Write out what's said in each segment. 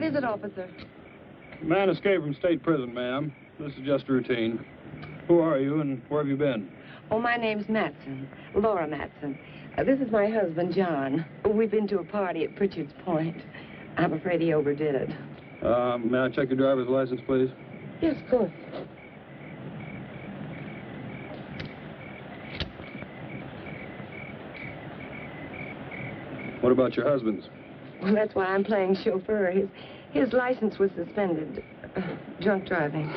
is it, officer? Man escaped from state prison, ma'am. This is just routine. Who are you and where have you been? Oh, my name's Matson, Laura Matson. This is my husband, John. We've been to a party at Pritchard's Point. I'm afraid he overdid it. May I check your driver's license, please? Yes, of course. What about your husband's? Well, that's why I'm playing chauffeur. His license was suspended. Drunk driving.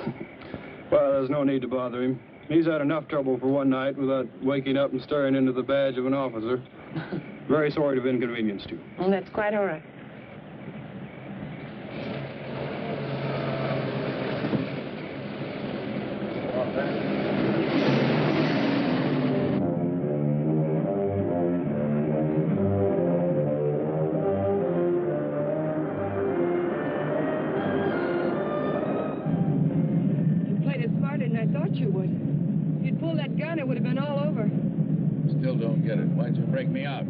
Well, there's no need to bother him. He's had enough trouble for one night without waking up and staring into the badge of an officer. Very sorry to have inconvenienced you. Well, that's quite all right. Still don't get it. Why'd you break me out?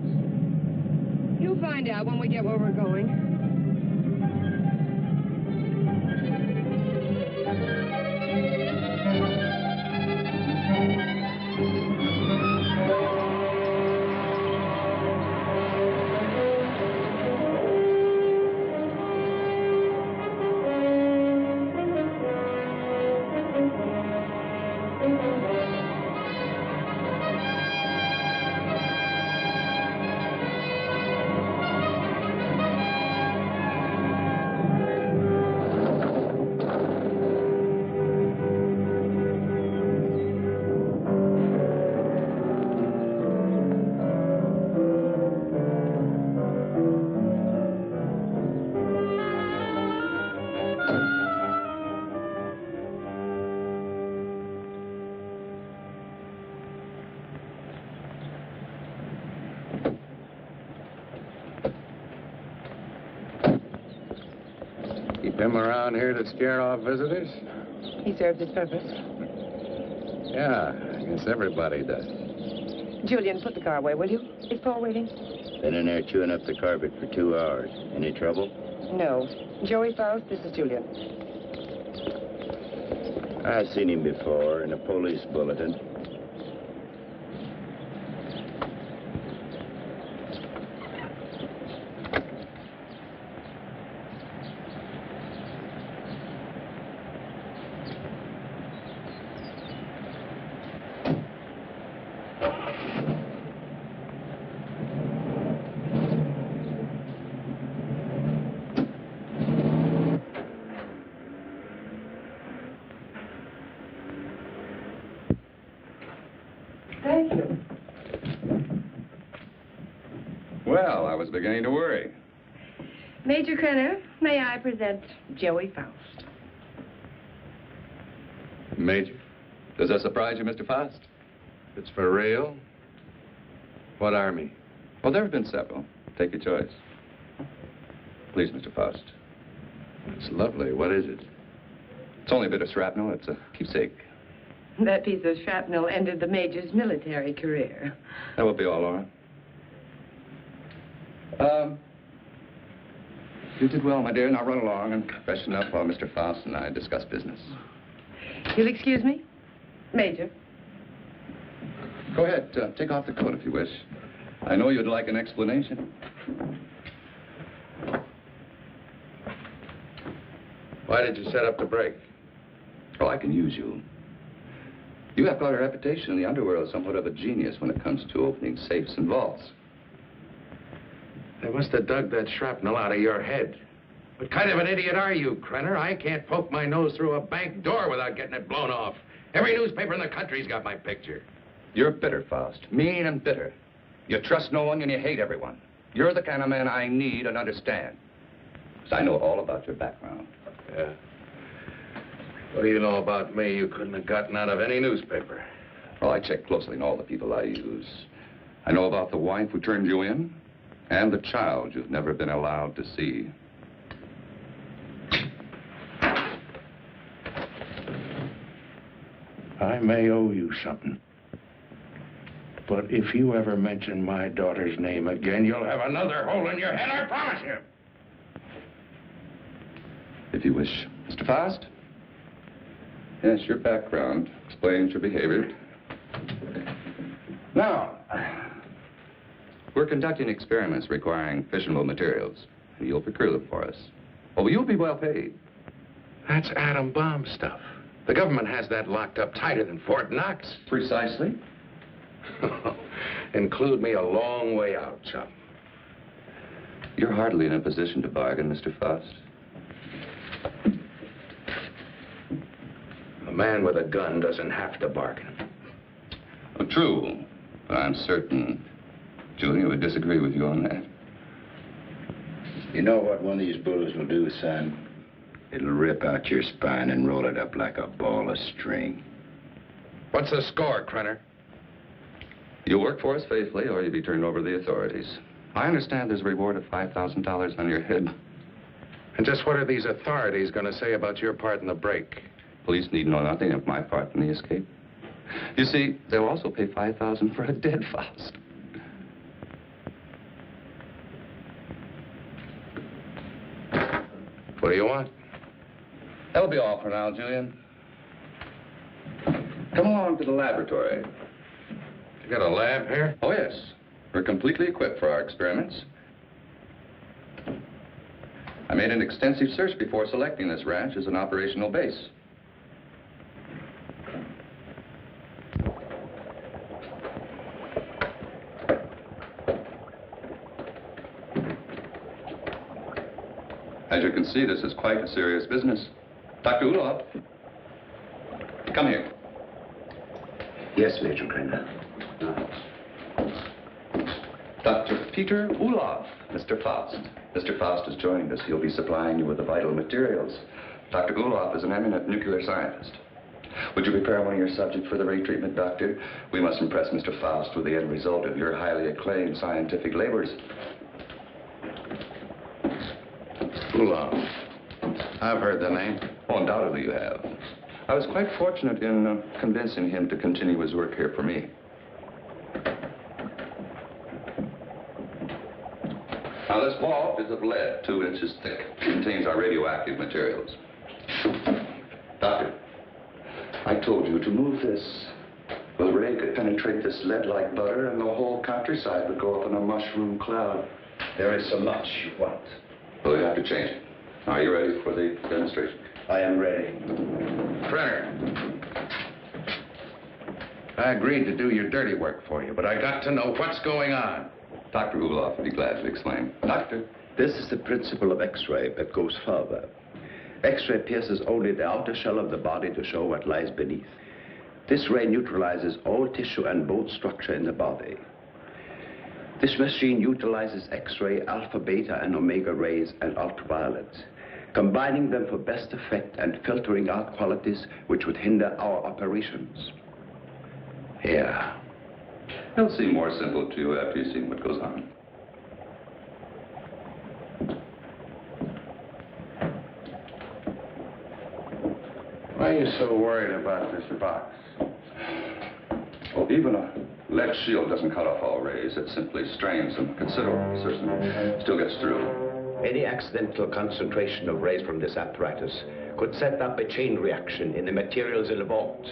You'll find out when we get where we're going. Him around here to scare off visitors? He served his purpose. Yeah, I guess everybody does. Julian, put the car away, will you? Is Paul waiting? Been in there chewing up the carpet for 2 hours. Any trouble? No. Joey Faust, this is Julian. I've seen him before in a police bulletin. Thank you. Well, I was beginning to worry. Major Krenner, may I present Joey Faust? Major, does that surprise you, Mr. Faust? It's for real? What army? Well, there have been several. Take your choice. Please, Mr. Faust. It's lovely. What is it? It's only a bit of shrapnel. It's a keepsake. That piece of shrapnel ended the Major's military career. That will be all, Laura. You did well, my dear. Now run along and freshen up while Mr. Faust and I discuss business. You'll excuse me? Major. Go ahead. Take off the coat if you wish. I know you'd like an explanation. Why did you set up the break? Oh, I can use you. You have quite a reputation in the underworld, somewhat of a genius when it comes to opening safes and vaults. They must have dug that shrapnel out of your head. What kind of an idiot are you, Krenner? I can't poke my nose through a bank door without getting it blown off. Every newspaper in the country's got my picture. You're bitter, Faust. Mean and bitter. You trust no one and you hate everyone. You're the kind of man I need and understand. Because I know all about your background. Yeah. What do you know about me you couldn't have gotten out of any newspaper? Well, I check closely on all the people I use. I know about the wife who turned you in and the child you've never been allowed to see. I may owe you something. But if you ever mention my daughter's name again, you'll have another hole in your head, I promise you. if you wish. Mr. Faust? Yes, your background explains your behavior. Now, we're conducting experiments requiring fissionable materials. And you'll procure them for us. Oh, you'll be well paid. That's atom bomb stuff. The government has that locked up tighter than Fort Knox. Precisely. Include me a long way out, chum. You're hardly in a position to bargain, Mr. Faust. A man with a gun doesn't have to bargain. Oh, true. But I'm certain Julia would disagree with you on that. You know what one of these bullets will do, son? It'll rip out your spine and roll it up like a ball of string. What's the score, Krenner? You'll work for us faithfully, or you'll be turned over to the authorities. I understand there's a reward of $5,000 on your head. And just what are these authorities going to say about your part in the break? Police need know nothing of my part in the escape. You see, they'll also pay $5,000 for a dead Faust. What do you want? That'll be all for now, Julian. Come along to the laboratory. You got a lab here? Oh, yes. We're completely equipped for our experiments. I made an extensive search before selecting this ranch as an operational base. As you can see, this is quite a serious business. Dr. Ulof, come here. Yes, Major Krenner. Dr. Peter Ulof, Mr. Faust. Mr. Faust has joined us. He'll be supplying you with the vital materials. Dr. Ulof is an eminent nuclear scientist. Would you prepare one of your subjects for the ray treatment, Doctor? We must impress Mr. Faust with the end result of your highly acclaimed scientific labors. Ulof. I've heard the name. Oh, undoubtedly you have. I was quite fortunate in convincing him to continue his work here for me. Now, this ball is of lead, 2 inches thick. It contains our radioactive materials. Doctor, I told you to move this. Well, the ray could penetrate this lead like butter, and the whole countryside would go up in a mushroom cloud. There is so much you want. Well, we have to change it. Are you ready for the demonstration? I am ready. Krenner. I agreed to do your dirty work for you, but I got to know what's going on. Dr. Ulof would be glad to explain. Doctor? This is the principle of X-ray, but goes further. X-ray pierces only the outer shell of the body to show what lies beneath. This ray neutralizes all tissue and bone structure in the body. This machine utilizes X-ray, alpha, beta, and omega rays and ultraviolet, combining them for best effect and filtering out qualities which would hinder our operations. Yeah. It'll seem more simple to you after you've seen what goes on. Why are you so worried about this box? Well, even a lead shield doesn't cut off all rays. It simply strains them considerably. Still gets through. Any accidental concentration of rays from this apparatus could set up a chain reaction in the materials in the vault.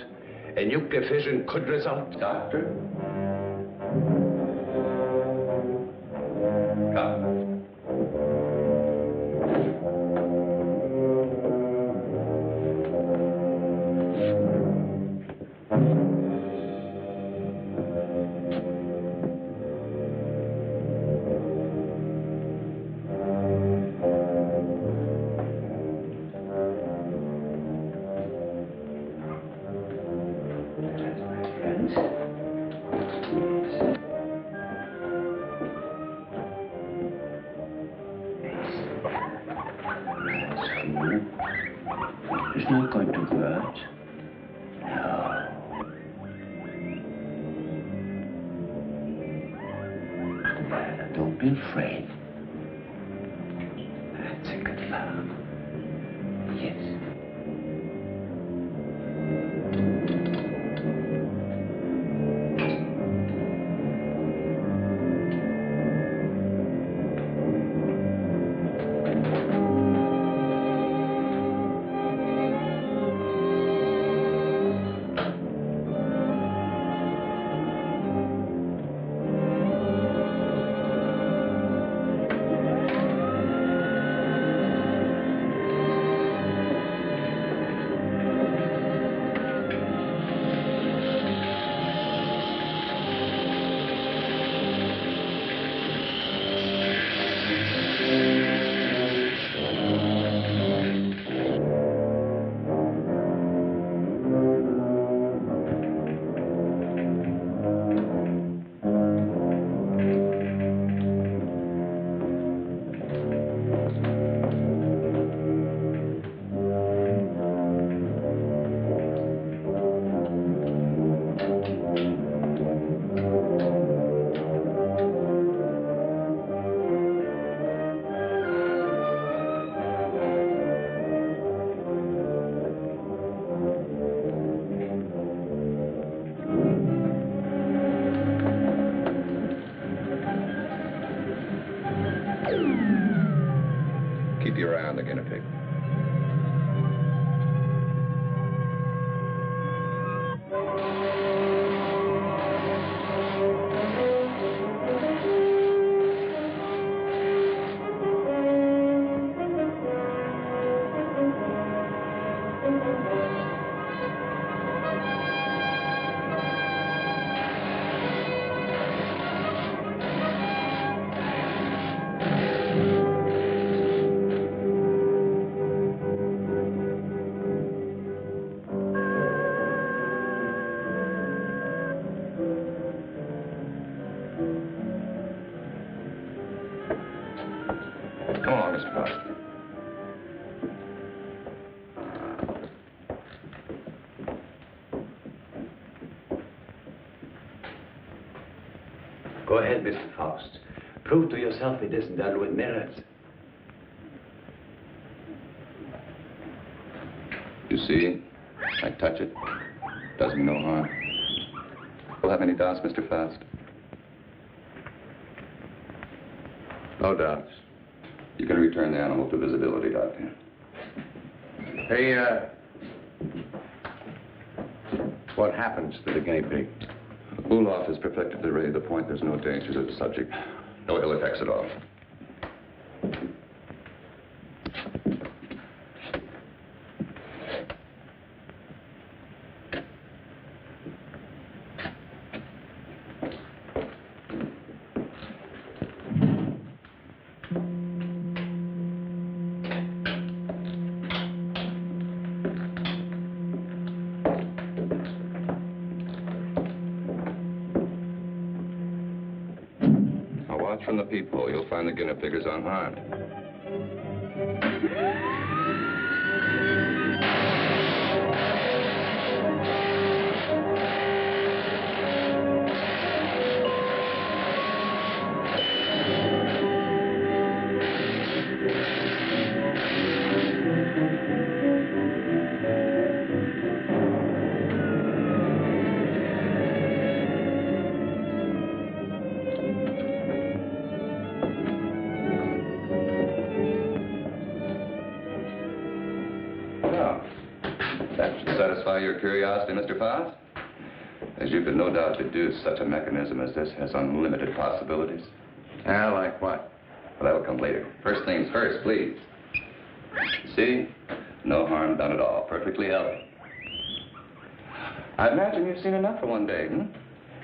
A nuclear fission could result. Doctor? Come. It's not going to hurt. No. Don't be afraid. That's a good fellow. Yes. Go ahead, Mr. Faust. Prove to yourself it isn't done with mirrors. You see, I touch it. Does me no harm. You'll have any doubts, Mr. Faust? No doubts. You can return the animal to visibility, Doctor. Hey, what happens to the guinea pig? Ulof has perfected the ray to the point there's no danger to the subject. No ill effects at all. From the peephole, you'll find the guinea pig is unharmed. That should satisfy your curiosity, Mr. Faust. As you could no doubt deduce, such a mechanism as this has unlimited possibilities. Yeah, like what? Well, that'll come later. First things first, please. See? No harm done at all. Perfectly healthy. I imagine you've seen enough for one day, And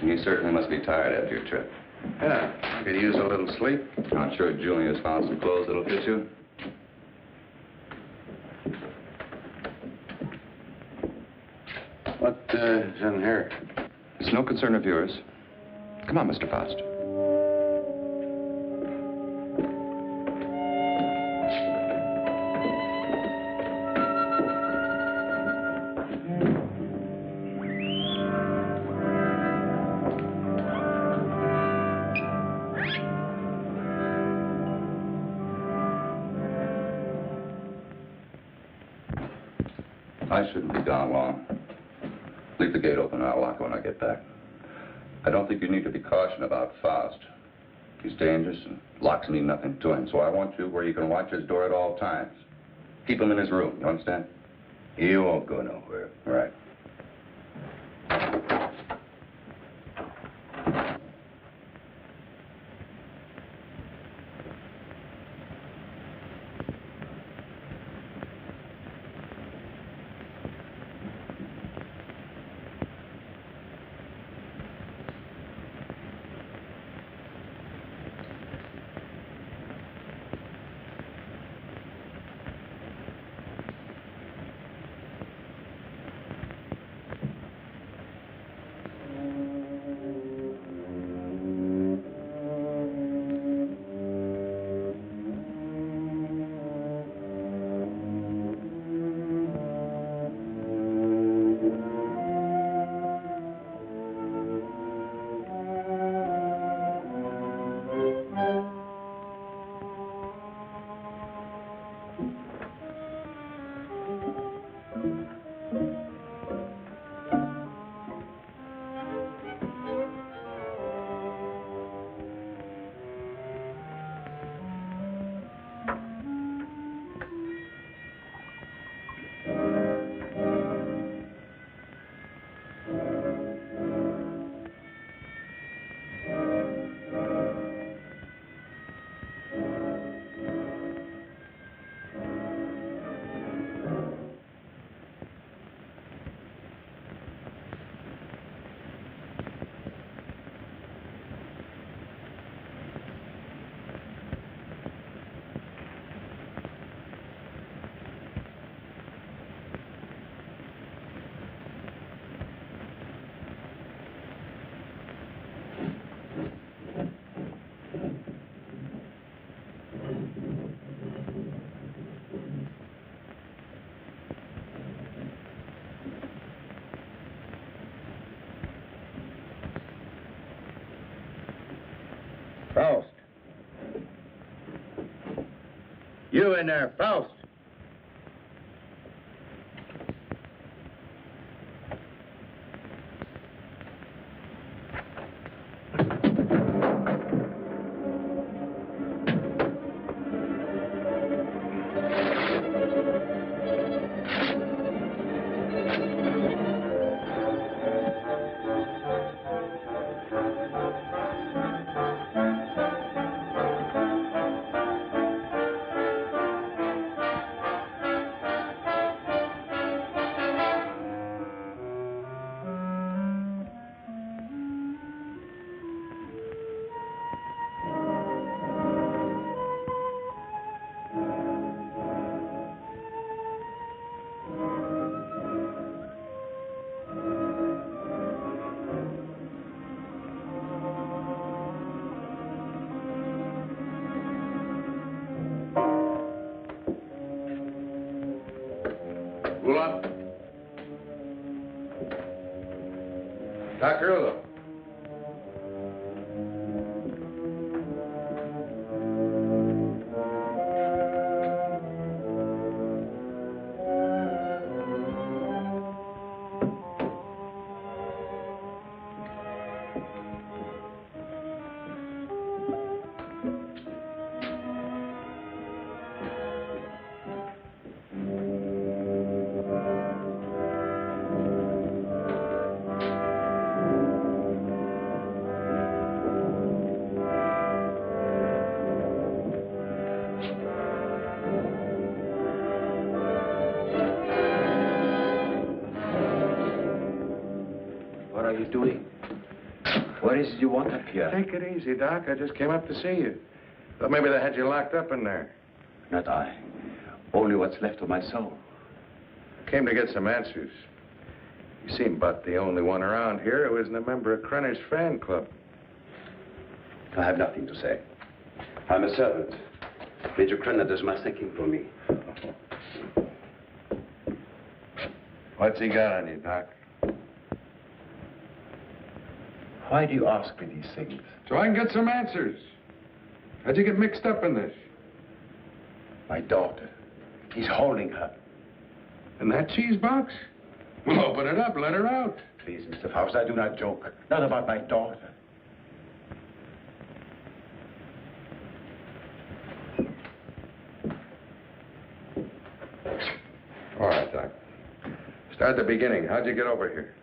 you certainly must be tired after your trip. Yeah, I could use a little sleep. I'm sure Julia's found some clothes that'll fit you. What is in here? It's no concern of yours. Come on, Mr. Faust. I shouldn't be gone long. Leave the gate open and I'll lock it when I get back. I don't think you need to be cautioned about Faust. He's dangerous and locks mean nothing to him, so I want you where you can watch his door at all times. Keep him in his room, you understand? He won't go nowhere. All right. You in there, Faust. Ulof? Dr. Ulof? What are you doing? What is it you want up here? Take it easy, Doc. I just came up to see you. Thought maybe they had you locked up in there. Not I. Only what's left of my soul. Came to get some answers. You seem about the only one around here who isn't a member of Krenner's fan club. I have nothing to say. I'm a servant. Major Krenner does my thinking for me. What's he got on you, Doc? Why do you ask me these things? So I can get some answers. How'd you get mixed up in this? My daughter. He's holding her. In that cheese box? Well, open it up. Let her out. Please, Mr. Faust, I do not joke. Not about my daughter. All right, Doc. Start at the beginning. How'd you get over here?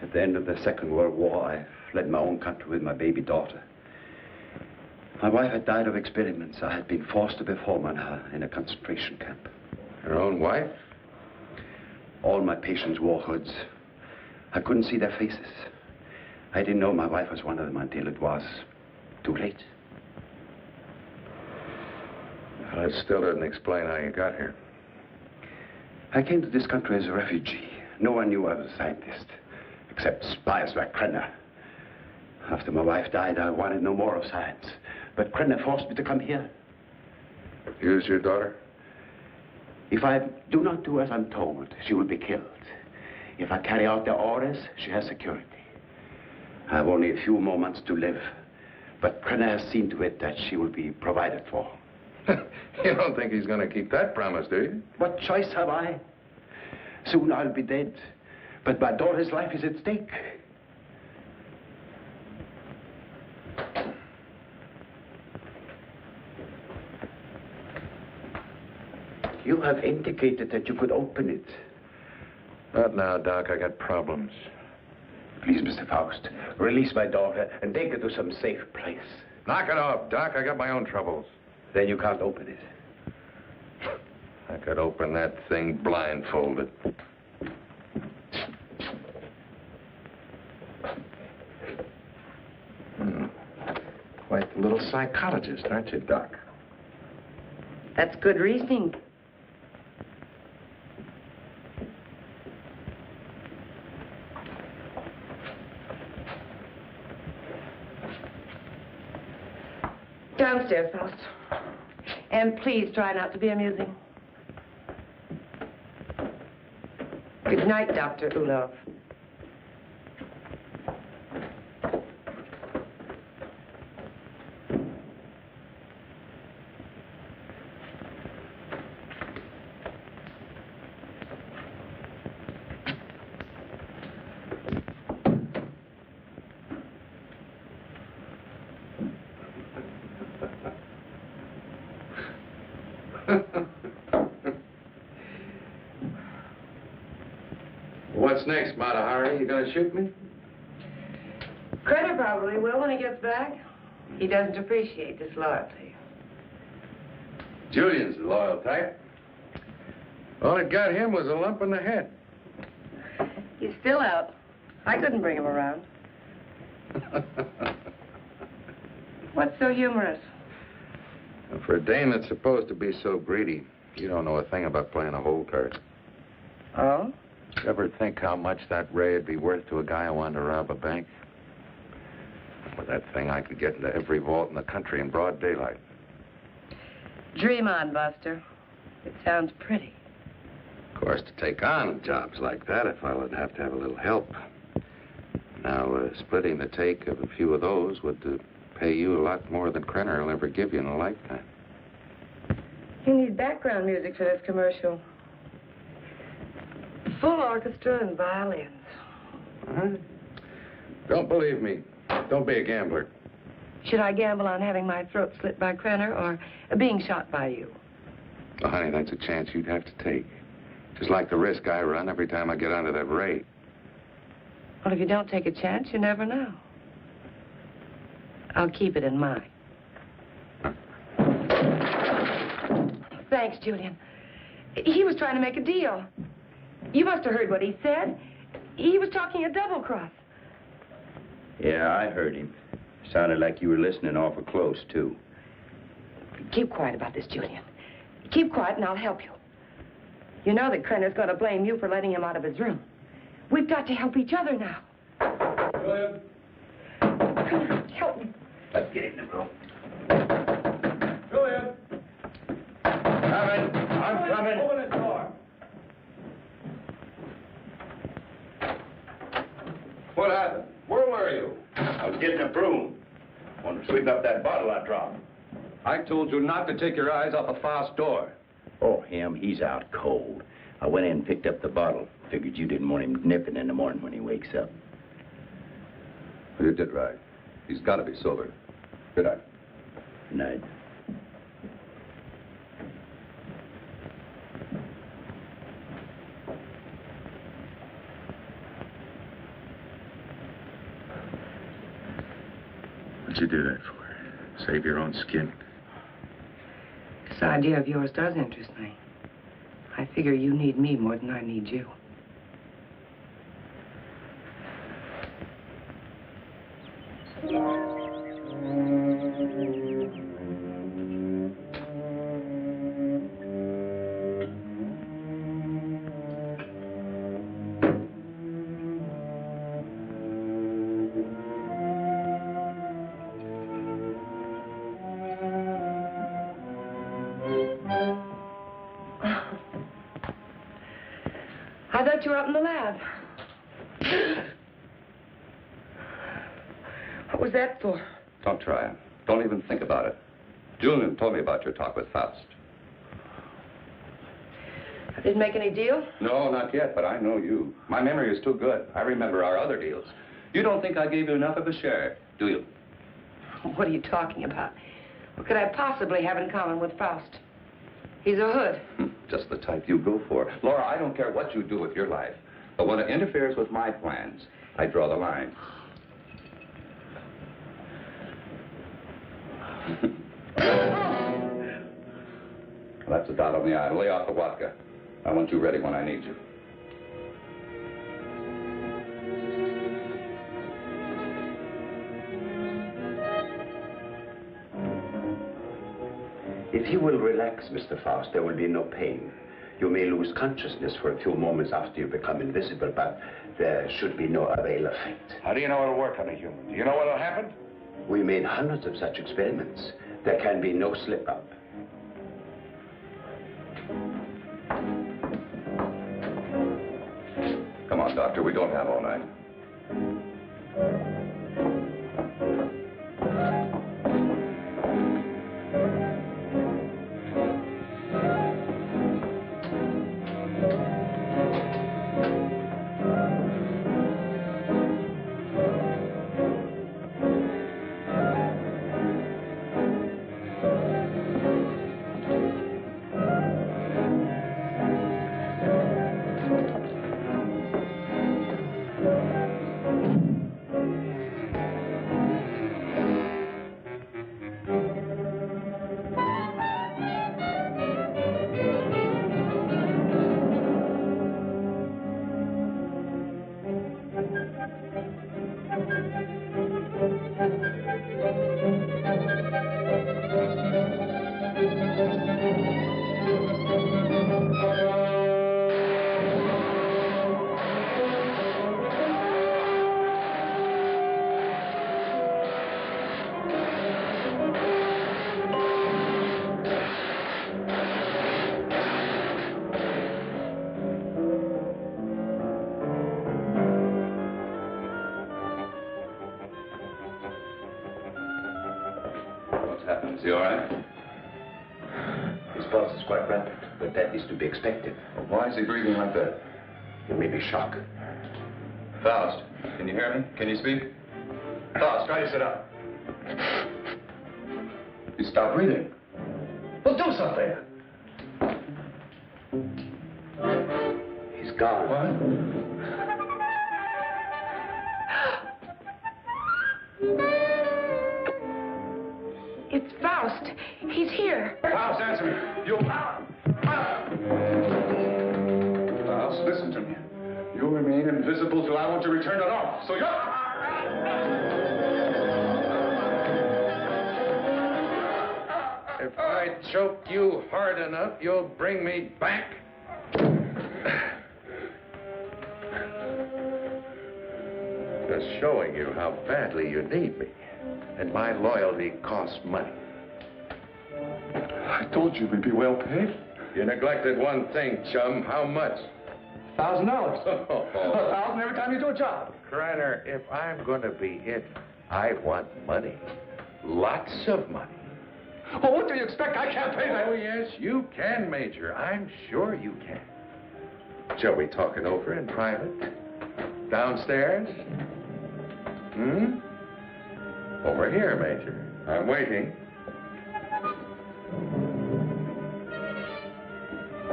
At the end of the Second World War, I fled my own country with my baby daughter. My wife had died of experiments. I had been forced to perform on her in a concentration camp. Your own wife? All my patients wore hoods. I couldn't see their faces. I didn't know my wife was one of them until it was too late. Well, it still doesn't explain how you got here. I came to this country as a refugee. No one knew I was a scientist, except spies like Krenner. After my wife died, I wanted no more of science. But Krenner forced me to come here. Use your daughter? If I do not do as I'm told, she will be killed. If I carry out their orders, she has security. I have only a few more months to live. But Krenner has seen to it that she will be provided for. You don't think he's going to keep that promise, do you? What choice have I? Soon I'll be dead. But my daughter's life is at stake. You have indicated that you could open it. Not now, Doc. I got problems. Please, Mr. Faust, release my daughter and take her to some safe place. Knock it off, Doc. I got my own troubles. Then you can't open it. I could open that thing blindfolded. Quite the little psychologist, aren't you, Doc? That's good reasoning. Downstairs, Faust. And please try not to be amusing. Good night, Dr. Ulof. What's next, Mata Hari? You gonna shoot me? Credit probably will when he gets back. He doesn't appreciate disloyalty. Julian's a loyal type. All it got him was a lump in the head. He's still out. I couldn't bring him around. What's so humorous? For a dame that's supposed to be so greedy, you don't know a thing about playing a hole card. Oh? You ever think how much that ray would be worth to a guy who wanted to rob a bank? With that thing, I could get into every vault in the country in broad daylight. Dream on, Buster. It sounds pretty. Of course, to take on jobs like that, a fellow would have to have a little help. Now, splitting the take of a few of those would pay you a lot more than Krenner will ever give you in a lifetime. You need background music for this commercial. Full orchestra and violins. Huh? Don't believe me. Don't be a gambler. Should I gamble on having my throat slit by Krenner or being shot by you? Well, honey, that's a chance you'd have to take. Just like the risk I run every time I get onto that ray. Well, if you don't take a chance, you never know. I'll keep it in mind. Thanks, Julian. He was trying to make a deal. You must have heard what he said. He was talking a double cross. Yeah, I heard him. Sounded like you were listening awful close, too. Keep quiet about this, Julian. Keep quiet and I'll help you. You know that Krenner's going to blame you for letting him out of his room. We've got to help each other now. Julian? Come on, help me. Let's get in the room. Julian? Coming. I'm coming. Open this door. What happened? Where were you? I was getting a broom. Want to sweep up that bottle I dropped. I told you not to take your eyes off a fast door. Oh, him, he's out cold. I went in and picked up the bottle. Figured you didn't want him nipping in the morning when he wakes up. You did right. He's got to be sober. Good night. Good night. What'd you do that for? Save your own skin? This idea of yours does interest me. I figure you need me more than I need you. I thought you were up in the lab. What was that for? Don't try it. Don't even think about it. Julian told me about your talk with Faust. I didn't make any deal? No, not yet, but I know you. My memory is too good. I remember our other deals. You don't think I gave you enough of a share, do you? What are you talking about? What could I possibly have in common with Faust? He's a hood. Just the type you go for. Laura, I don't care what you do with your life, but when it interferes with my plans, I draw the line. That's a dot on the I. Lay off the vodka. I want you ready when I need you. If you will relax, Mr. Faust, there will be no pain. You may lose consciousness for a few moments after you become invisible, but there should be no other ill effect. How do you know it'll work on a human? Do you know what'll happen? We made hundreds of such experiments. There can be no slip-up. Come on, Doctor, we don't have all night. Is he all right? His pulse is quite rapid, but that is to be expected. Well, why is he breathing like that? It may be shock. Faust, can you hear me? Can you speak? Faust, try to sit up. He stopped breathing. Well, do something. He's gone. What? It's Faust. He's here. Faust, answer me. You... Faust, listen to me. You'll remain invisible till I want to return to normal. So you're... If I choke you hard enough, you'll bring me back. Just showing you how badly you need me. And my loyalty costs money. I told you we'd be well paid. You neglected one thing, chum. How much? $1,000. $1,000 every time you do a job. Kreiner, if I'm going to be it, I want money. Lots of money. Well, what do you expect? I can't pay that. Oh, yes, you can, Major. I'm sure you can. Shall we talk it over in private? Downstairs? Hmm? Over here, Major. I'm waiting.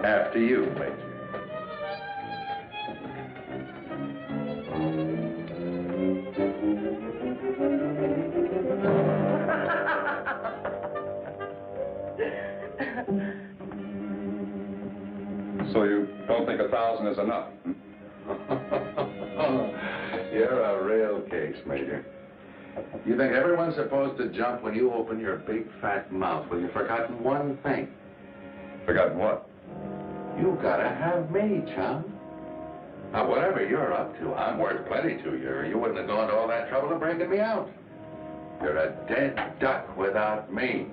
After you, Major. So you don't think 1,000 is enough? You're a real case, Major. You think everyone's supposed to jump when you open your big fat mouth? Well, you've forgotten one thing. Forgotten what? You gotta have me, chum. Now, whatever you're up to, I'm worth plenty to you, or you wouldn't have gone to all that trouble of bringing me out. You're a dead duck without me.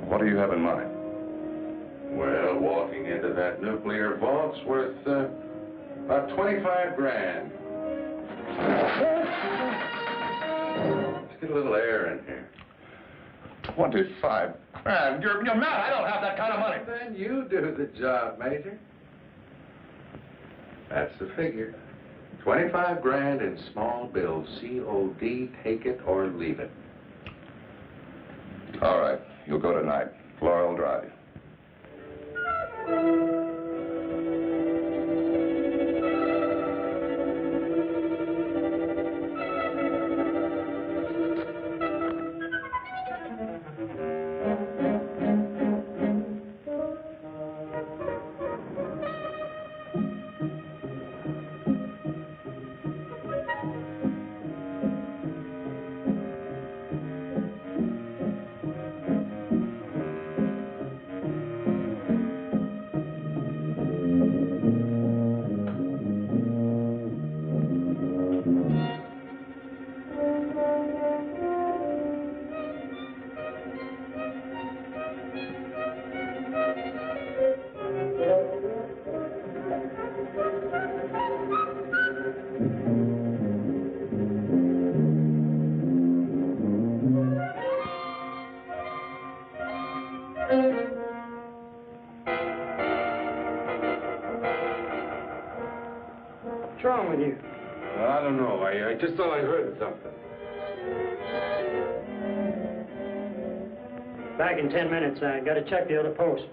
What do you have in mind? Well, walking into that nuclear vault's worth about 25 grand. Let's get a little air in here. 25 grand? You're mad. I don't have that kind of money. Then you do the job, Major. That's the figure. 25 grand in small bills, COD, take it or leave it. All right. You'll go tonight. Floral Drive. What's wrong with you? I don't know. I just thought I heard something. Back in 10 minutes. I got to check the other post.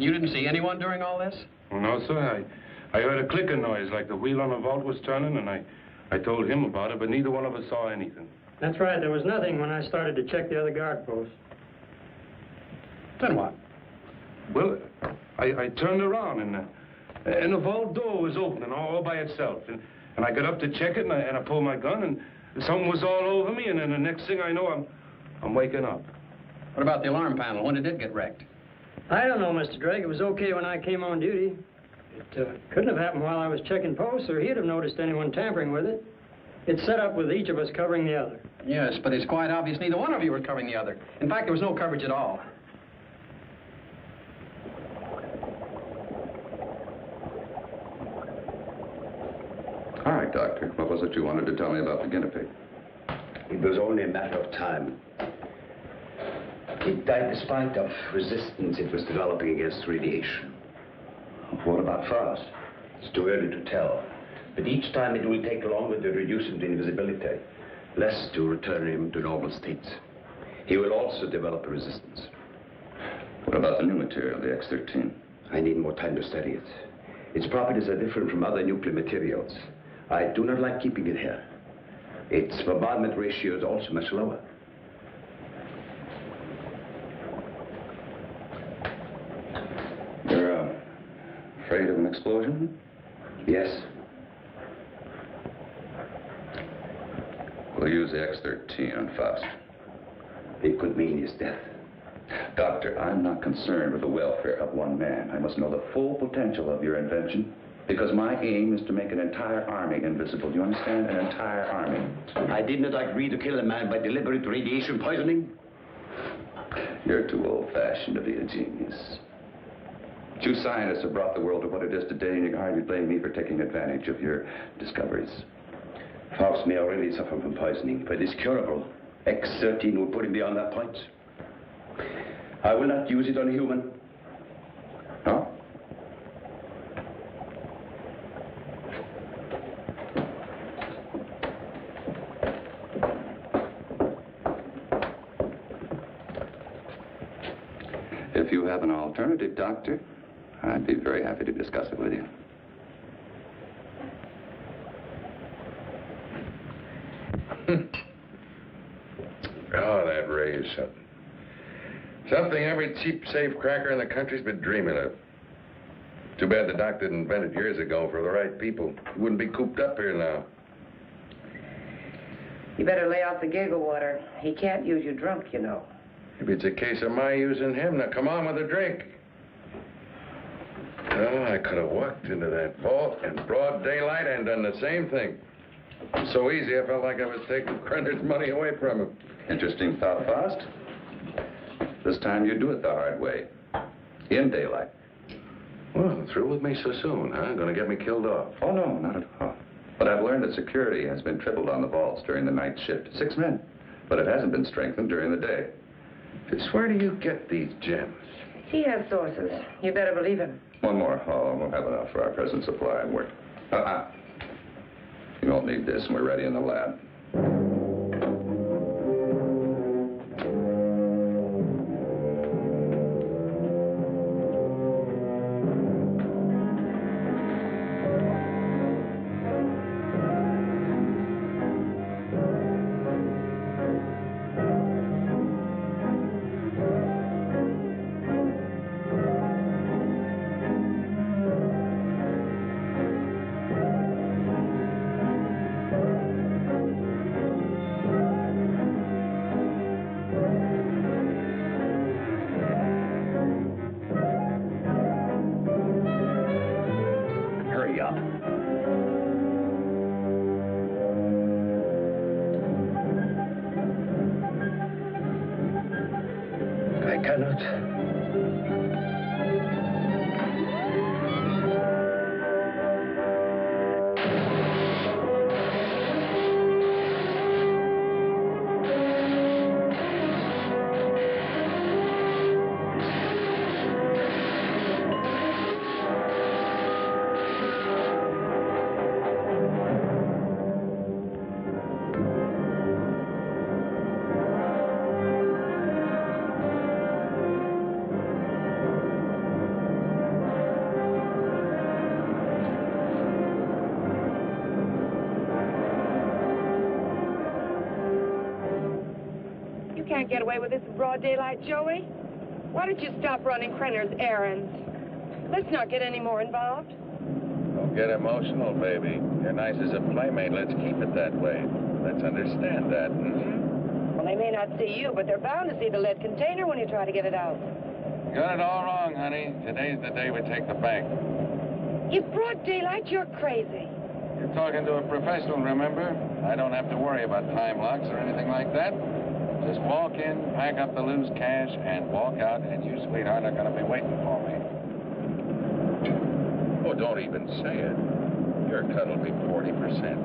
You didn't see anyone during all this? No, sir. I heard a clicking noise like the wheel on the vault was turning, and I told him about it, but neither one of us saw anything. That's right. There was nothing when I started to check the other guard posts. Then what? Well, I turned around, and the vault door was opening all by itself. And I got up to check it, and I pulled my gun, and something was all over me, and then the next thing I know, I'm waking up. What about the alarm panel? When did it get wrecked? I don't know, Mr. Drake. It was okay when I came on duty. It couldn't have happened while I was checking posts, or he'd have noticed anyone tampering with it. It's set up with each of us covering the other. Yes, but it's quite obvious neither one of you was covering the other. In fact, there was no coverage at all. All right, Doctor. What was it you wanted to tell me about the guinea pig? It was only a matter of time. It died despite of resistance it was developing against radiation. What about Frost? It's too early to tell. But each time it will take longer to reduce him to invisibility, less to return him to normal states. He will also develop a resistance. What about the new material, the X-13? I need more time to study it. Its properties are different from other nuclear materials. I do not like keeping it here. Its bombardment ratio is also much lower. You're afraid of an explosion? Yes. We'll use the X-13 on Faust. It could mean his death. Doctor, I'm not concerned with the welfare of one man. I must know the full potential of your invention, because my aim is to make an entire army invisible. Do you understand? An entire army. I did not agree to kill a man by deliberate radiation poisoning. You're too old-fashioned to be a genius. You scientists have brought the world to what it is today, and you can hardly blame me for taking advantage of your discoveries. Faust may already suffer from poisoning, but it's curable. X-13 will put him beyond that point. I will not use it on a human. No? If you have an alternative, Doctor, I'd be very happy to discuss it with you. Oh, that raise something. Something every cheap safe cracker in the country's been dreaming of. Too bad the doc didn't invent it years ago for the right people. He wouldn't be cooped up here now. You better lay off the giggle water. He can't use you drunk, you know. Maybe it's a case of my using him. Now, come on with a drink. Oh, I could have walked into that vault in broad daylight and done the same thing. So easy, I felt like I was taking Krenner's money away from him. Interesting thought, Faust. This time you do it the hard way. In daylight. Well, through with me so soon, huh? Gonna get me killed off. Oh, no, not at all. But I've learned that security has been tripled on the vaults during the night shift. 6 men. But it hasn't been strengthened during the day. Just where do you get these gems? He has sources. You better believe him. One more haul, and we'll have enough for our present supply and work. You won't need this, and we're ready in the lab. can't get away with this in broad daylight, Joey. Why don't you stop running Krenner's errands? Let's not get any more involved. Don't get emotional, baby. You're nice as a playmate. Let's keep it that way. Let's understand that, Well, they may not see you, but they're bound to see the lead container when you try to get it out. You got it all wrong, honey. Today's the day we take the bank. In broad daylight, you're crazy. You're talking to a professional, remember? I don't have to worry about time locks or anything like that. Just walk in, pack up the loose cash, and walk out, and you, sweetheart, are going to be waiting for me. Oh, don't even say it. Your cut will be 40%.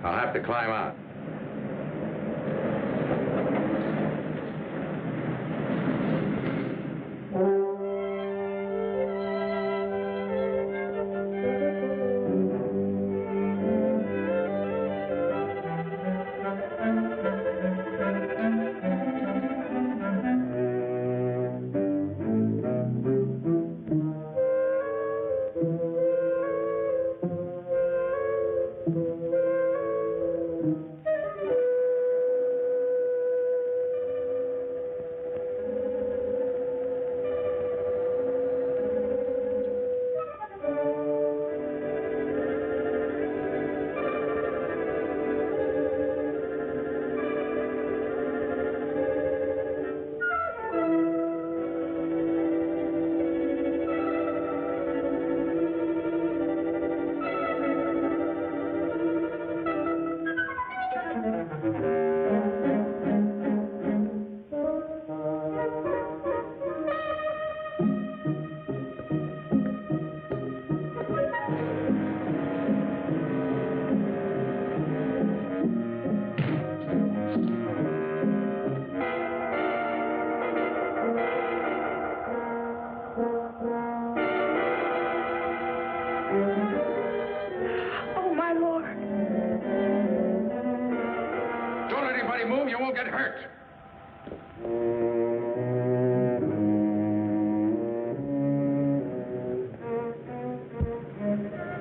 I'll have to climb out. Oh, my Lord. Don't let anybody move. You won't get hurt.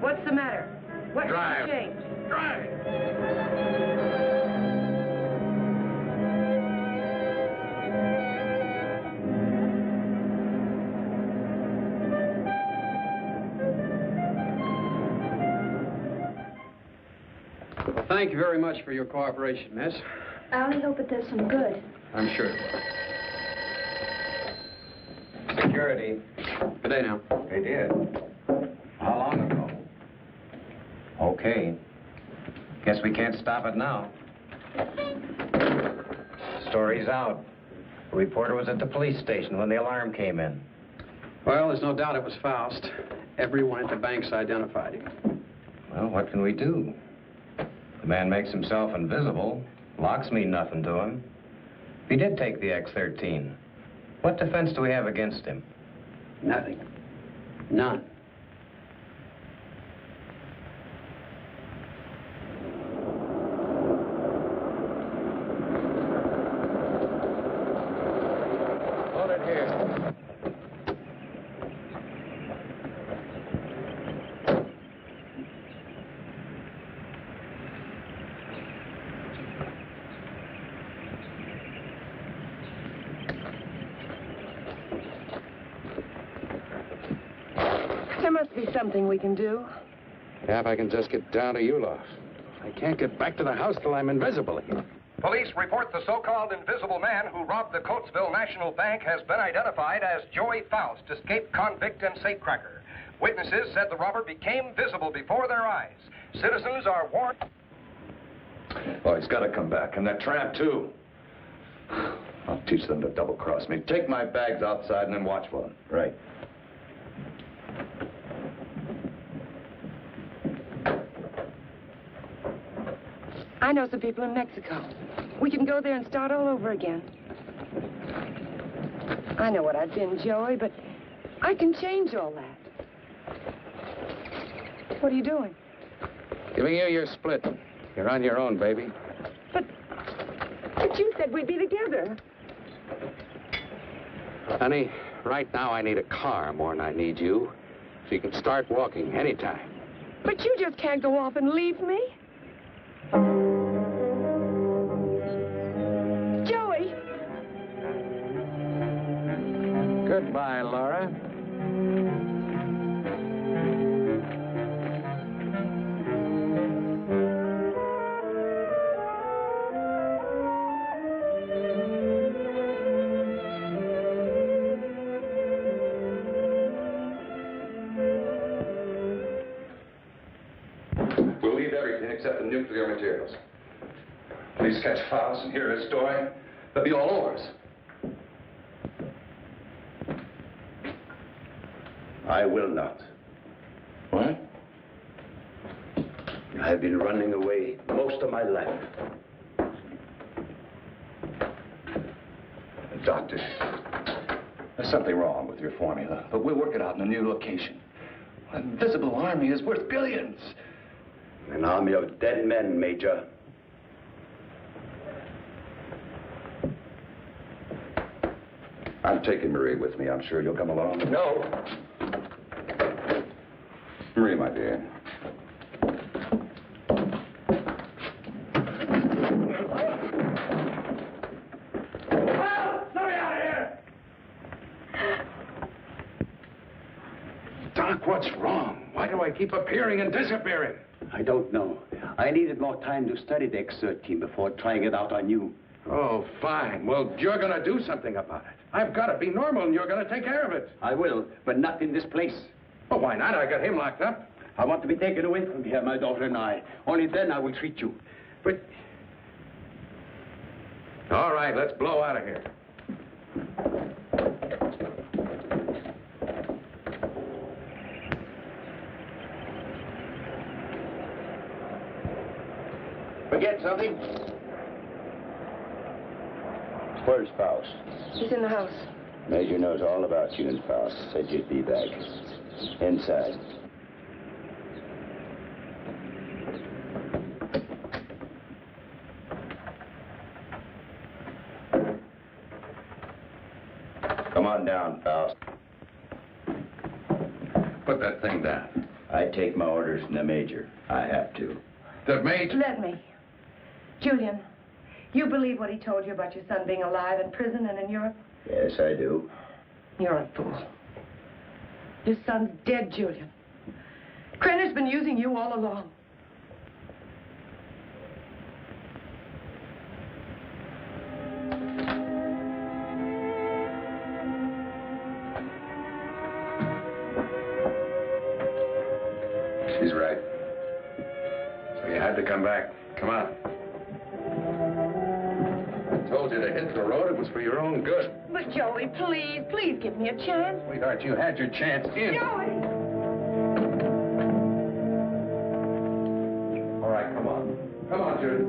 What's the matter? What's Drive. changed? Drive. Well, thank you very much for your cooperation, miss. I only hope it does some good. I'm sure. Security. Good day now. They did. How long ago? Okay. Guess we can't stop it now. Story's out. The reporter was at the police station when the alarm came in. Well, there's no doubt it was Faust. Everyone at the bank's identified him. Well, what can we do? The man makes himself invisible. Locks mean nothing to him. If he did take the X-13, what defense do we have against him? Nothing. None. Hold it here. There must be something we can do. Yeah, if I can just get down to Ulof. I can't get back to the house till I'm invisible again. Police report the so-called invisible man who robbed the Coatesville National Bank has been identified as Joey Faust, escaped convict and safecracker. Witnesses said the robber became visible before their eyes. Citizens are warned. Oh, he's got to come back. And that tramp, too. I'll teach them to double-cross me. Take my bags outside and then watch for them. Right. I know some people in Mexico. We can go there and start all over again. I know what I've been, Joey, but I can change all that. What are you doing? Giving you your split. You're on your own, baby. But you said we'd be together. Honey, right now I need a car more than I need you. So you can start walking anytime. But you just can't go off and leave me. Joey! Goodbye, Laura. We'll leave everything except the nuclear materials. Please catch Faust and hear his story. They'll be all over us. I will not. What? I've been running away most of my life. Doctor, there's something wrong with your formula, but we'll work it out in a new location. An invisible army is worth billions. An army of dead men, Major. I'm taking Marie with me. I'm sure you'll come along. No. Marie, my dear. Doc, what's wrong? Why do I keep appearing and disappearing? I don't know. I needed more time to study the X-13 before trying it out on you. Oh, fine. Well, you're going to do something about it. I've got to be normal, and you're going to take care of it. I will, but not in this place. Well, why not? I got him locked up. I want to be taken away from here, my daughter and I. Only then I will treat you. But... All right, let's blow out of here. Forget something? Where's Faust? He's in the house. Major knows all about you and Faust. Said you'd be back. Inside. Come on down, Faust. Put that thing down. I take my orders from the Major. I have to. The Major? Let me. Julian, you believe what he told you about your son being alive in prison and in Europe? Yes, I do. You're a fool. Your son's dead, Julian. Krenner's been using you all along. She's right. So you had to come back. Come on. I told you to hit the road. It was for your own good. But Joey, please, please give me a chance. Sweetheart, you had your chance in. Joey! All right, come on. Come on, Judy.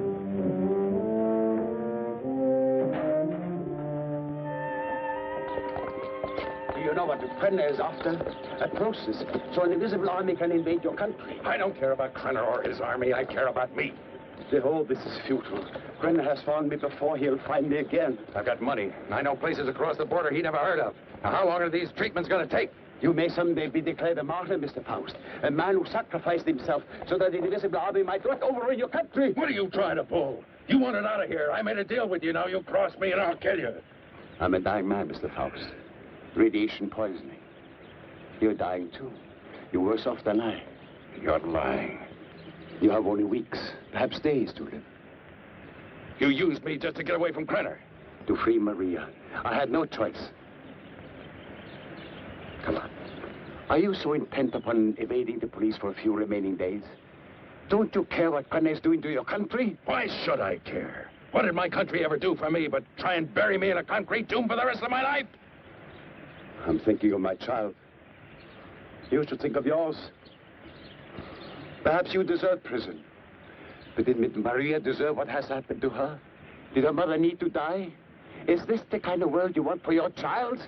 Do you know what the Krenner is after? A process, so an invisible army can invade your country. I don't care about Krenner or his army. I care about me. Behold, this is futile. Krenner has found me before. He'll find me again. I've got money. I know places across the border he never heard of. Now, how long are these treatments going to take? You may someday be declared a martyr, Mr. Faust. A man who sacrificed himself so that the invisible army might not overrun your country. What are you trying to pull? You want it out of here. I made a deal with you. Now you cross me and I'll kill you. I'm a dying man, Mr. Faust. Radiation poisoning. You're dying, too. You're worse off than I. You're lying. You have only weeks, perhaps days to live. You used me just to get away from Krenner. To free Maria. I had no choice. Come on. Are you so intent upon evading the police for a few remaining days? Don't you care what Krenner is doing to your country? Why should I care? What did my country ever do for me but try and bury me in a concrete tomb for the rest of my life? I'm thinking of my child. You should think of yours. Perhaps you deserve prison. But did Maria deserve what has happened to her? Did her mother need to die? Is this the kind of world you want for your child?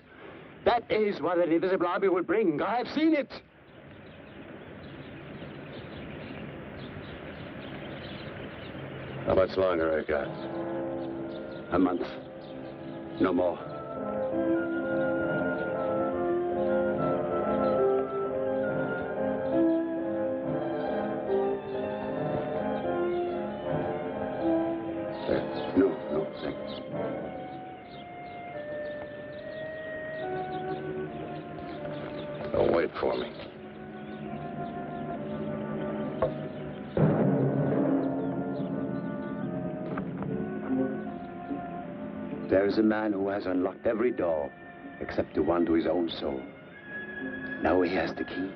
That is what an invisible army will bring. I have seen it. How much longer I got? A month. No more. There is a man who has unlocked every door except the one to his own soul. Now he has the key.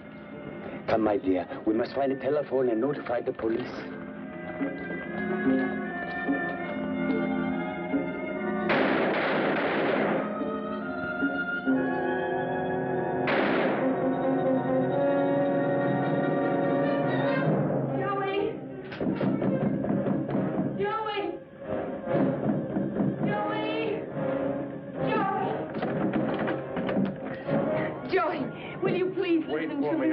Come, my dear, we must find a telephone and notify the police.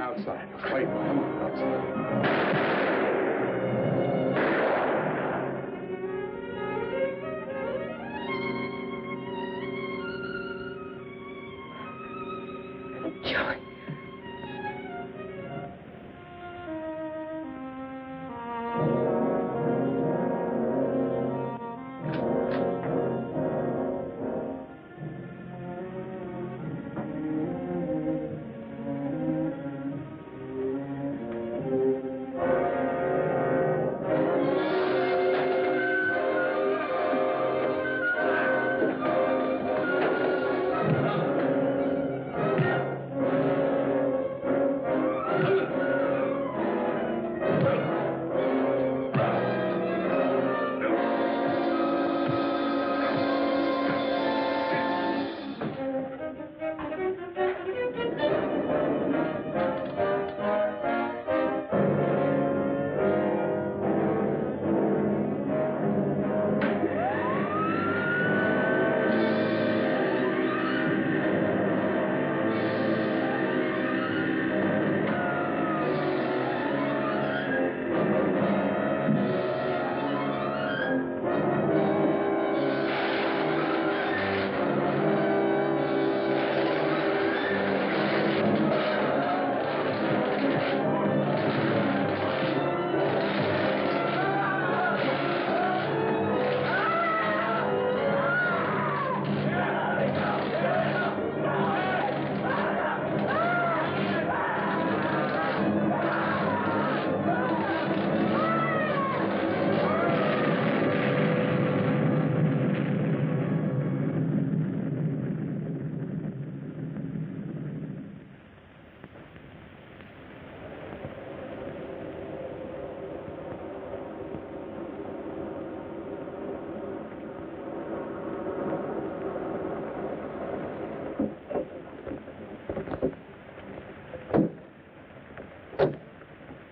Outside. Wait, come on, outside. Joey.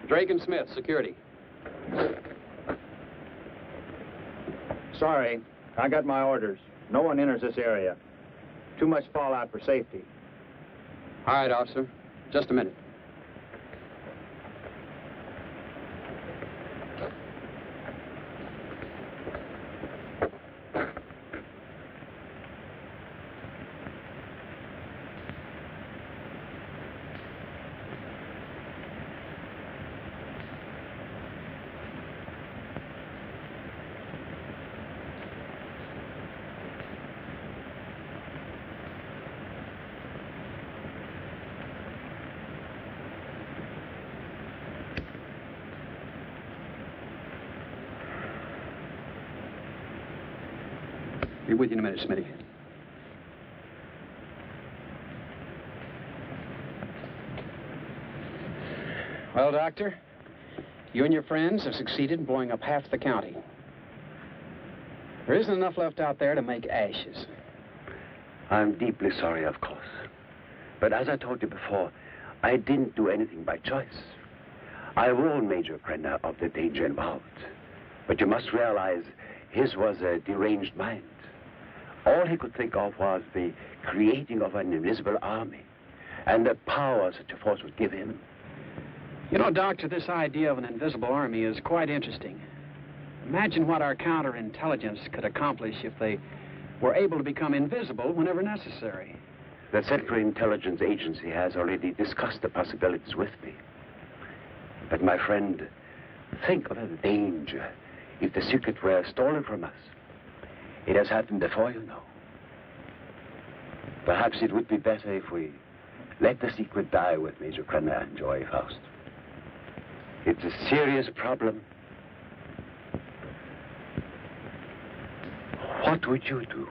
Drake and Smith, security. Sorry, I got my orders. No one enters this area. Too much fallout for safety. All right, officer. Just a minute. Be with you in a minute, Smitty. Well, Doctor, you and your friends have succeeded in blowing up half the county. There isn't enough left out there to make ashes. I'm deeply sorry, of course. But as I told you before, I didn't do anything by choice. I warned Major Krenner of the danger involved. But you must realize his was a deranged mind. All he could think of was the creating of an invisible army and the power such a force would give him. You know, Doctor, this idea of an invisible army is quite interesting. Imagine what our counterintelligence could accomplish if they were able to become invisible whenever necessary. The Central Intelligence Agency has already discussed the possibilities with me. But, my friend, think of the danger if the secret were stolen from us. It has happened before, you know. Perhaps it would be better if we let the secret die with Major Krenner and Joy Faust. It's a serious problem. What would you do?